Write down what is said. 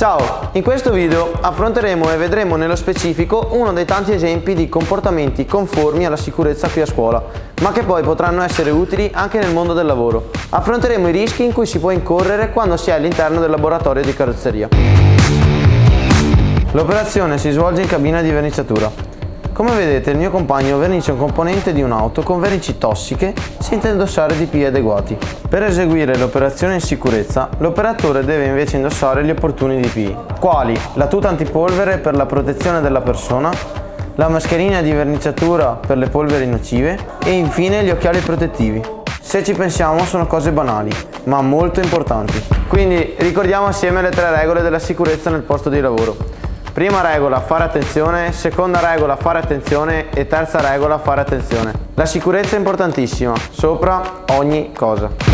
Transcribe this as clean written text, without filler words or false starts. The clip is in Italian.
Ciao, in questo video affronteremo e vedremo nello specifico uno dei tanti esempi di comportamenti conformi alla sicurezza qui a scuola, ma che poi potranno essere utili anche nel mondo del lavoro. Affronteremo i rischi in cui si può incorrere quando si è all'interno del laboratorio di carrozzeria. L'operazione si svolge in cabina di verniciatura. Come vedete, il mio compagno vernicia un componente di un'auto con vernici tossiche senza indossare DPI adeguati. Per eseguire l'operazione in sicurezza, l'operatore deve invece indossare gli opportuni DPI, quali la tuta antipolvere per la protezione della persona, la mascherina di verniciatura per le polveri nocive e infine gli occhiali protettivi. Se ci pensiamo sono cose banali, ma molto importanti. Quindi ricordiamo assieme le 3 regole della sicurezza nel posto di lavoro. Prima regola, fare attenzione, seconda regola, fare attenzione e terza regola, fare attenzione. La sicurezza è importantissima, sopra ogni cosa.